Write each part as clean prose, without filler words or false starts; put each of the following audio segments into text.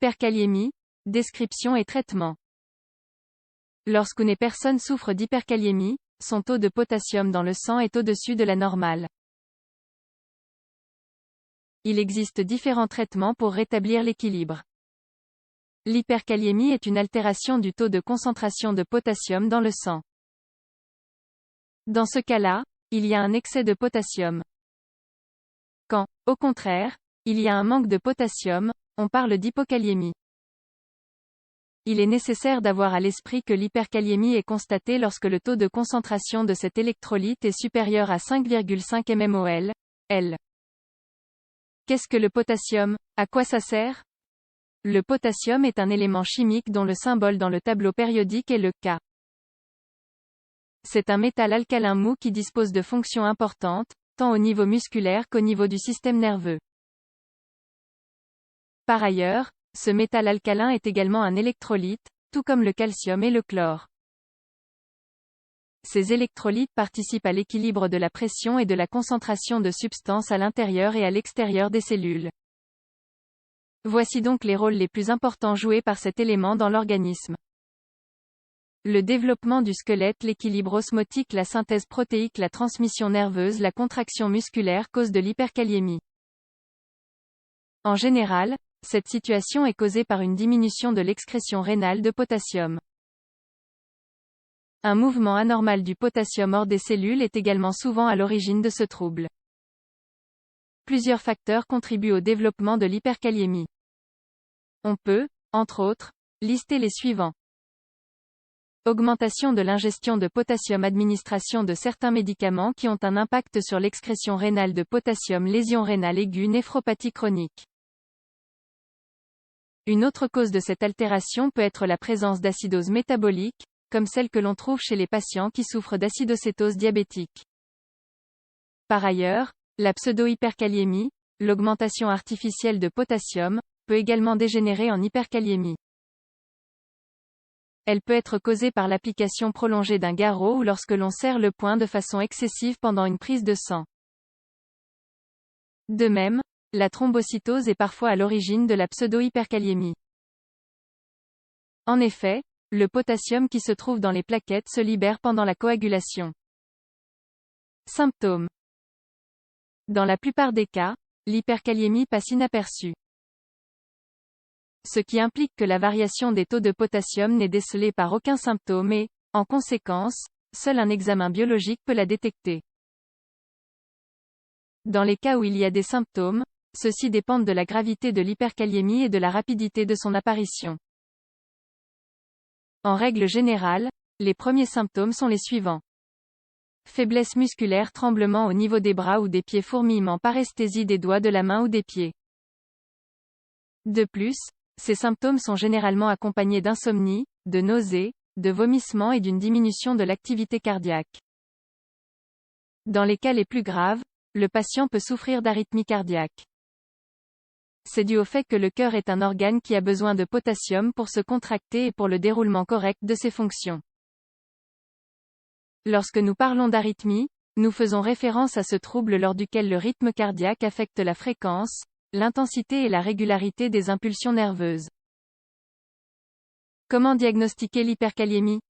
Hyperkaliémie, description et traitement. Lorsqu'une personne souffre d'hyperkaliémie, son taux de potassium dans le sang est au-dessus de la normale. Il existe différents traitements pour rétablir l'équilibre. L'hyperkaliémie est une altération du taux de concentration de potassium dans le sang. Dans ce cas-là, il y a un excès de potassium. Quand, au contraire, il y a un manque de potassium, on parle d'hypokaliémie. Il est nécessaire d'avoir à l'esprit que l'hyperkaliémie est constatée lorsque le taux de concentration de cet électrolyte est supérieur à 5,5 mmol, L. Qu'est-ce que le potassium? À quoi ça sert? Le potassium est un élément chimique dont le symbole dans le tableau périodique est le K. C'est un métal alcalin mou qui dispose de fonctions importantes, tant au niveau musculaire qu'au niveau du système nerveux. Par ailleurs, ce métal alcalin est également un électrolyte, tout comme le calcium et le chlore. Ces électrolytes participent à l'équilibre de la pression et de la concentration de substances à l'intérieur et à l'extérieur des cellules. Voici donc les rôles les plus importants joués par cet élément dans l'organisme. Le développement du squelette, l'équilibre osmotique, la synthèse protéique, la transmission nerveuse, la contraction musculaire cause de l'hyperkaliémie. En général, cette situation est causée par une diminution de l'excrétion rénale de potassium. Un mouvement anormal du potassium hors des cellules est également souvent à l'origine de ce trouble. Plusieurs facteurs contribuent au développement de l'hyperkaliémie. On peut, entre autres, lister les suivants. Augmentation de l'ingestion de potassium, administration de certains médicaments qui ont un impact sur l'excrétion rénale de potassium, lésion rénale aiguë, néphropathie chronique. Une autre cause de cette altération peut être la présence d'acidose métabolique, comme celle que l'on trouve chez les patients qui souffrent d'acidocétose diabétique. Par ailleurs, la pseudo-hyperkaliémie, l'augmentation artificielle de potassium, peut également dégénérer en hyperkaliémie. Elle peut être causée par l'application prolongée d'un garrot ou lorsque l'on serre le poing de façon excessive pendant une prise de sang. De même, la thrombocytose est parfois à l'origine de la pseudo-hyperkaliémie. En effet, le potassium qui se trouve dans les plaquettes se libère pendant la coagulation. Symptômes. Dans la plupart des cas, l'hyperkaliémie passe inaperçue. Ce qui implique que la variation des taux de potassium n'est décelée par aucun symptôme et, en conséquence, seul un examen biologique peut la détecter. Dans les cas où il y a des symptômes, ceux-ci dépendent de la gravité de l'hyperkaliémie et de la rapidité de son apparition. En règle générale, les premiers symptômes sont les suivants. Faiblesse musculaire, tremblement au niveau des bras ou des pieds, fourmillement, paresthésie des doigts de la main ou des pieds. De plus, ces symptômes sont généralement accompagnés d'insomnie, de nausées, de vomissements et d'une diminution de l'activité cardiaque. Dans les cas les plus graves, le patient peut souffrir d'arythmie cardiaque. C'est dû au fait que le cœur est un organe qui a besoin de potassium pour se contracter et pour le déroulement correct de ses fonctions. Lorsque nous parlons d'arythmie, nous faisons référence à ce trouble lors duquel le rythme cardiaque affecte la fréquence, l'intensité et la régularité des impulsions nerveuses. Comment diagnostiquer l'hyperkaliémie?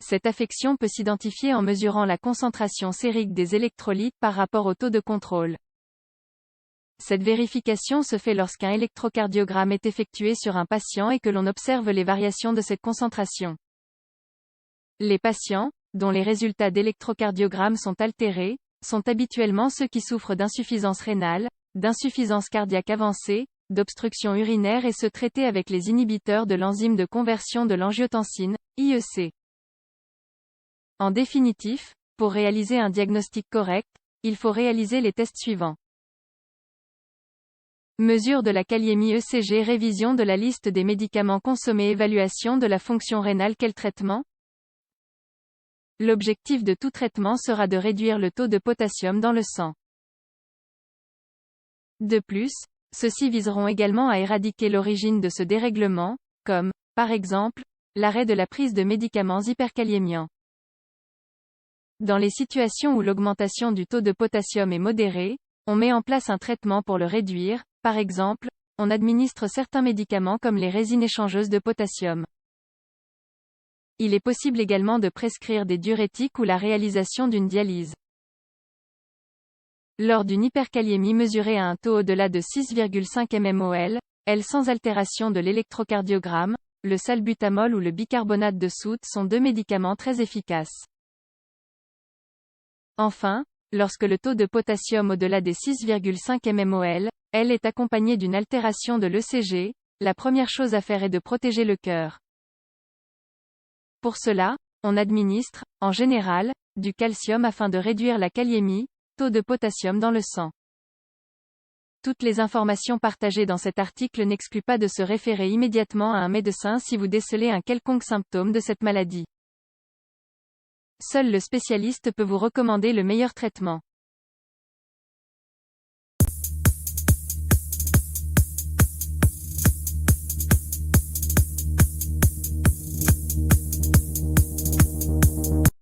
Cette affection peut s'identifier en mesurant la concentration sérique des électrolytes par rapport au taux de contrôle. Cette vérification se fait lorsqu'un électrocardiogramme est effectué sur un patient et que l'on observe les variations de cette concentration. Les patients, dont les résultats d'électrocardiogramme sont altérés, sont habituellement ceux qui souffrent d'insuffisance rénale, d'insuffisance cardiaque avancée, d'obstruction urinaire et se traiter avec les inhibiteurs de l'enzyme de conversion de l'angiotensine, IEC. En définitif, pour réaliser un diagnostic correct, il faut réaliser les tests suivants. Mesure de la kaliémie ECG, révision de la liste des médicaments consommés, évaluation de la fonction rénale. Quel traitement? L'objectif de tout traitement sera de réduire le taux de potassium dans le sang. De plus, ceux-ci viseront également à éradiquer l'origine de ce dérèglement, comme, par exemple, l'arrêt de la prise de médicaments hyperkaliémiants. Dans les situations où l'augmentation du taux de potassium est modérée, on met en place un traitement pour le réduire, par exemple, on administre certains médicaments comme les résines échangeuses de potassium. Il est possible également de prescrire des diurétiques ou la réalisation d'une dialyse. Lors d'une hyperkaliémie mesurée à un taux au-delà de 6,5 mmol, sans altération de l'électrocardiogramme, le salbutamol ou le bicarbonate de soude sont deux médicaments très efficaces. Enfin, lorsque le taux de potassium au-delà des 6,5 mmol, est accompagné d'une altération de l'ECG, la première chose à faire est de protéger le cœur. Pour cela, on administre, en général, du calcium afin de réduire la kaliémie, taux de potassium dans le sang. Toutes les informations partagées dans cet article n'excluent pas de se référer immédiatement à un médecin si vous décelez un quelconque symptôme de cette maladie. Seul le spécialiste peut vous recommander le meilleur traitement.